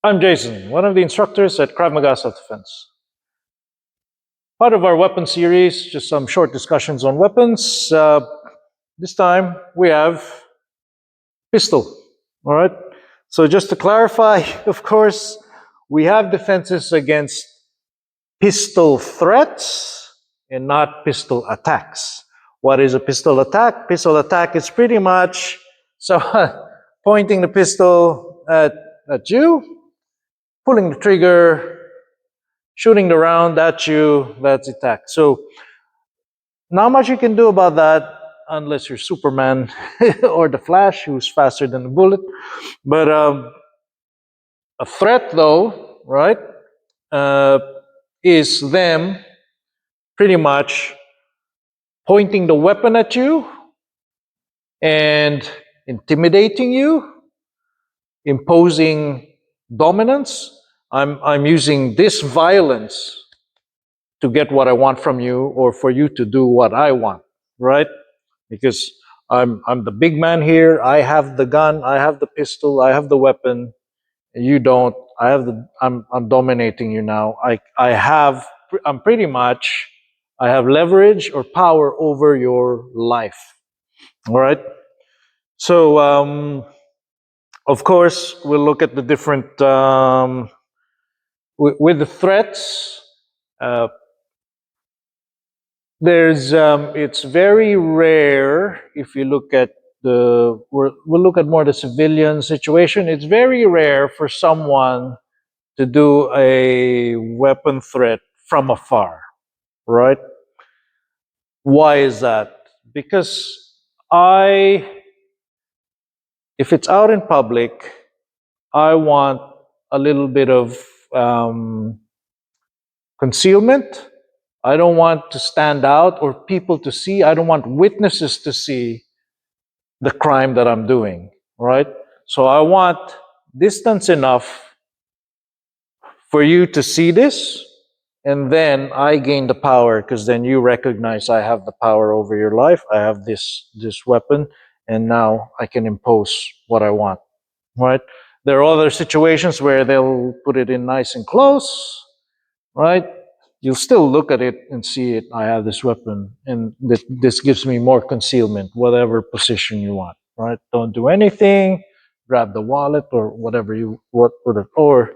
I'm Jason, one of the instructors at Krav Maga Self-Defense. Part of our weapon series, just some short discussions on weapons. This time we have pistol. All right. So just to clarify, of course, we have defenses against pistol threats and not pistol attacks. What is a pistol attack? Pistol attack is pretty much someone pointing the pistol at you, pulling the trigger, shooting the round at you, that's attack. So not much you can do about that unless you're Superman or the Flash, who's faster than the bullet. But a threat, though, right, uh, is them pretty much pointing the weapon at you and intimidating you, imposing dominance. I'm using this violence to get what I want from you or for you to do what I want, right? Because I'm the big man here. I have the gun, I have the pistol, I have the weapon. You don't. I'm dominating you now. I'm pretty much I have leverage or power over your life. All right. So of course we'll look at the different with the threats. Uh, it's very rare if you look at we'll look at more the civilian situation. It's very rare for someone to do a weapon threat from afar, right? Why is that? Because if it's out in public, I want a little bit of concealment. I don't want to stand out or people to see. I don't want witnesses to see the crime that I'm doing, right? So I want distance enough for you to see this, and then I gain the power because then you recognize I have the power over your life. I have this weapon, and now I can impose what I want, right? There are other situations where they'll put it in nice and close, right? You'll still look at it and see it. I have this weapon, and this gives me more concealment, whatever position you want, right? Don't do anything. Grab the wallet or whatever or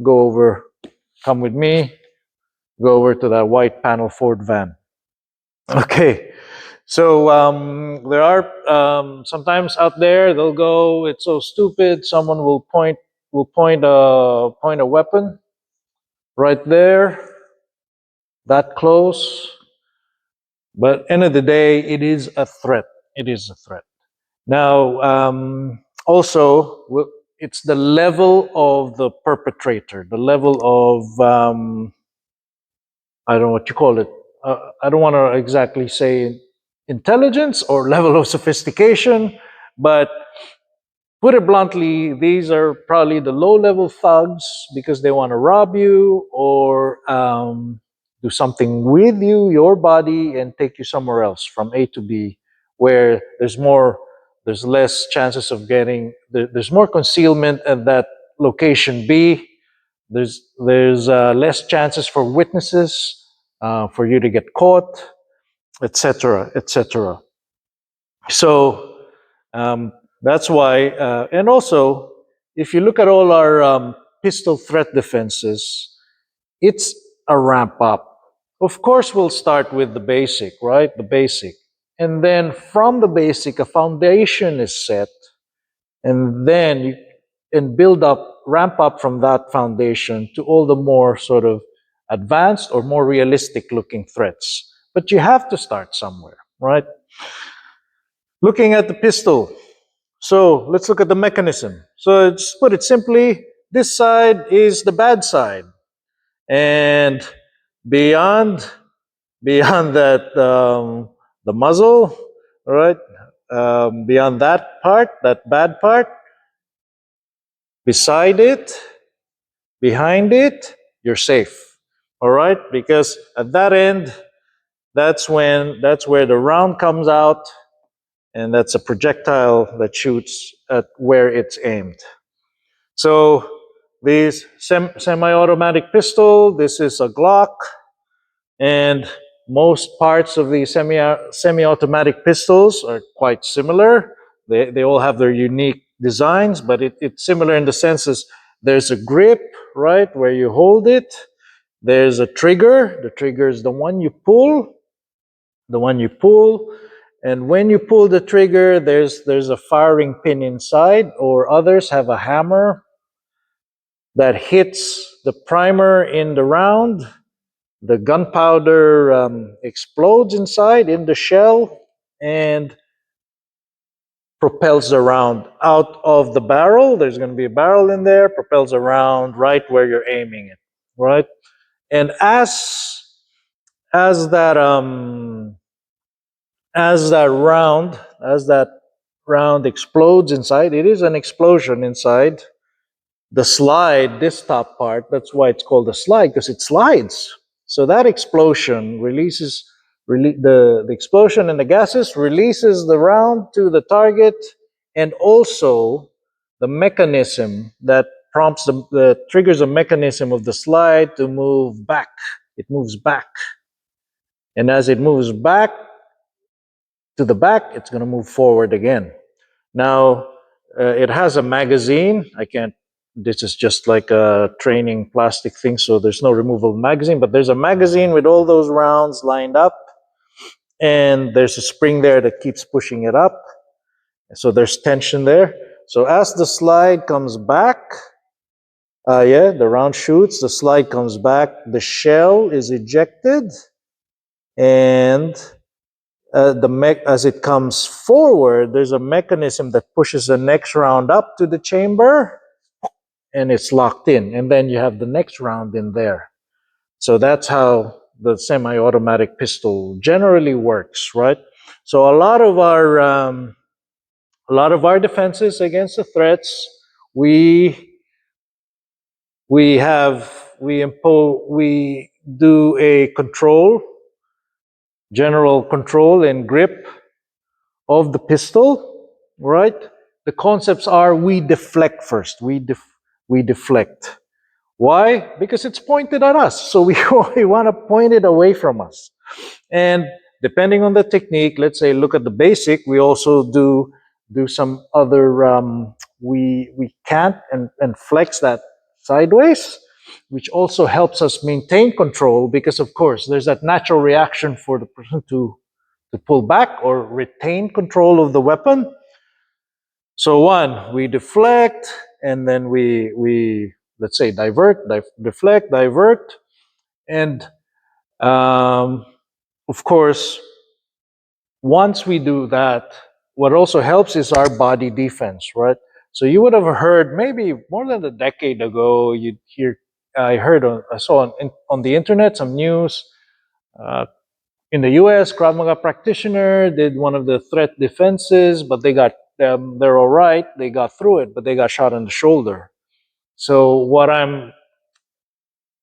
go over. Come with me. Go over to that white panel Ford van. Okay. So there are sometimes out there they'll go. It's so stupid. Someone will point a weapon right there, that close. But end of the day, it is a threat. It is a threat. Now, also, it's the level of the perpetrator, the level of I don't know what you call it. I don't want to exactly say intelligence or level of sophistication, but put it bluntly, these are probably the low-level thugs because they want to rob you or do something with you, your body, and take you somewhere else from A to B, where there's less chances of there's more concealment at that location B. There's less chances for witnesses for you to get caught, etc., etc. So that's why, and also, if you look at all our pistol threat defenses, it's a ramp up. Of course, we'll start with the basic, right? The basic. And then from the basic, a foundation is set, and then you and build up, ramp up from that foundation to all the more sort of advanced or more realistic looking threats. But you have to start somewhere, right? Looking at the pistol. So let's look at the mechanism. So just put it simply, this side is the bad side. And beyond that, the muzzle, all right? Beyond that part, that bad part, beside it, behind it, you're safe. All right? Because at that end, that's where the round comes out, and that's a projectile that shoots at where it's aimed. So This semi-automatic pistol, this is a Glock, and most parts of the semi-automatic pistols are quite similar. They all have their unique designs, but it's similar in the sense as there's a grip, right, where you hold it. There's a trigger. The trigger is the one you pull. And when you pull the trigger, there's a firing pin inside, or others have a hammer that hits the primer in the round. The gunpowder explodes inside in the shell and propels around out of the barrel. There's going to be a barrel in there, propels around right where you're aiming it, right? And as that as that round explodes inside, it is an explosion inside the slide, this top part. That's why it's called a slide, because it slides. So that explosion the explosion and the gases releases the round to the target, and also the mechanism that prompts the triggers a mechanism of the slide to move back. It moves back, and as it moves back to the back, it's going to move forward again. Now, it has a magazine. This is just like a training plastic thing, so there's no removable magazine, but there's a magazine with all those rounds lined up, and there's a spring there that keeps pushing it up. So there's tension there. So as the slide comes back, the round shoots, the slide comes back, the shell is ejected, and as it comes forward, there's a mechanism that pushes the next round up to the chamber, and it's locked in. And then you have the next round in there. So that's how the semi-automatic pistol generally works, right? So a lot of our defenses against the threats, we do a general control and grip of the pistol, right? The concepts are we deflect first. We deflect. Why? Because it's pointed at us. So we want to point it away from us. And depending on the technique, let's say look at the basic, we also do some other, we cant and flex that sideways, which also helps us maintain control, because of course there's that natural reaction for the person to pull back or retain control of the weapon. So one, we deflect, and then we let's say deflect, divert, and of course, once we do that, what also helps is our body defense, right? So you would have heard maybe more than a decade ago, I saw on the internet some news. In the US, Krav Maga practitioner did one of the threat defenses, but they're all right. They got through it, but they got shot in the shoulder. So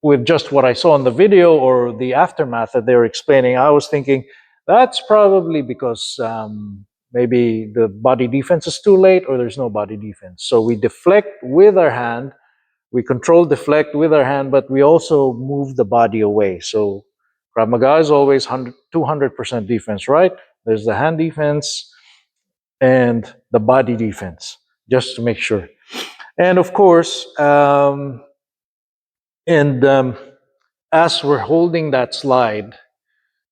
with just what I saw in the video or the aftermath that they were explaining, I was thinking that's probably because maybe the body defense is too late, or there's no body defense. So we deflect with our hand, we control deflect with our hand, but we also move the body away. So Krav Maga is always 200% defense, right? There's the hand defense and the body defense, just to make sure. And of course, as we're holding that slide,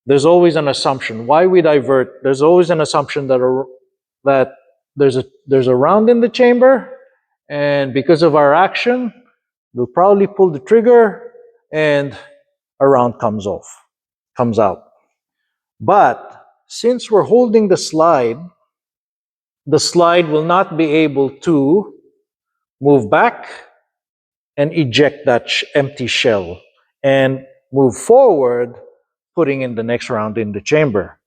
there's always an assumption. Why we divert, there's always an assumption that there's a round in the chamber, and because of our action, we'll probably pull the trigger and a round comes out. But since we're holding the slide will not be able to move back and eject that empty shell and move forward, putting in the next round in the chamber.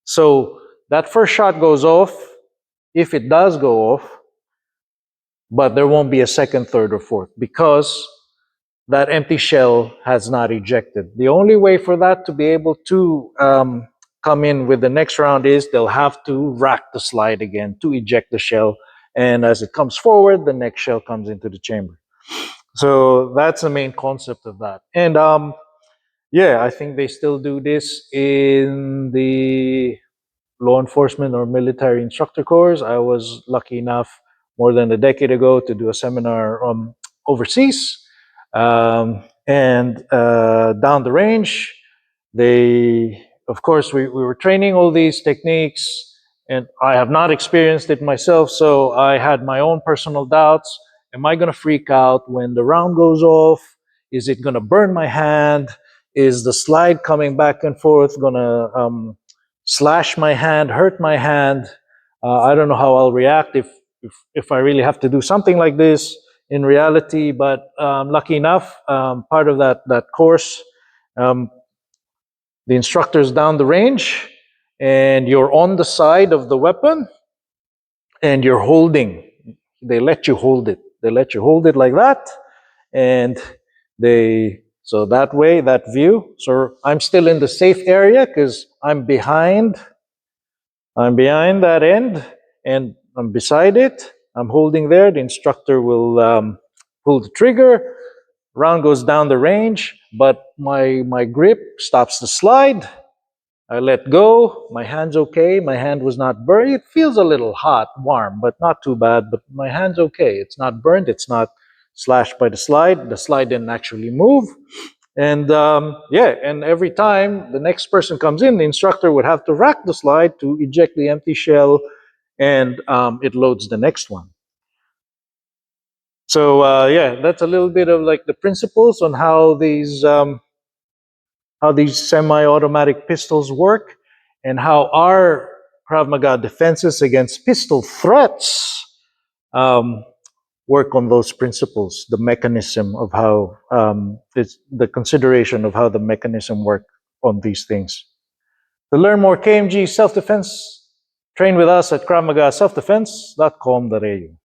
So that first shot goes off, if it does go off, but there won't be a second, third, or fourth, because that empty shell has not ejected. The only way for that to be able to come in with the next round is they'll have to rack the slide again to eject the shell. And as it comes forward, the next shell comes into the chamber. So that's the main concept of that. And yeah, I think they still do this in the law enforcement or military instructor course. I was lucky enough more than a decade ago to do a seminar overseas. And down the range, they, of course, we were training all these techniques, and I have not experienced it myself, so I had my own personal doubts. Am I going to freak out when the round goes off? Is it going to burn my hand? Is the slide coming back and forth going to slash my hand, hurt my hand? I don't know how I'll react if I really have to do something like this in reality. But lucky enough, part of that course, um, the instructor's down the range, and you're on the side of the weapon, and you're holding. They let you hold it. They let you hold it like that, and so that way, that view. So I'm still in the safe area because I'm behind that end, and I'm beside it. I'm holding there. The instructor will pull the trigger. Round goes down the range, but my grip stops the slide. I let go. My hand's okay. My hand was not burned. It feels a little hot, warm, but not too bad. But my hand's okay. It's not burned. It's not slashed by the slide. The slide didn't actually move. And yeah, and every time the next person comes in, the instructor would have to rack the slide to eject the empty shell, and it loads the next one. So yeah, that's a little bit of like the principles on how these semi-automatic pistols work, and how our Krav Maga defenses against pistol threats um, work on those principles, the mechanism of how it's the consideration of how the mechanism work on these things. To learn more KMG self-defense, train with us at KravMagaSelfDefense.com.au.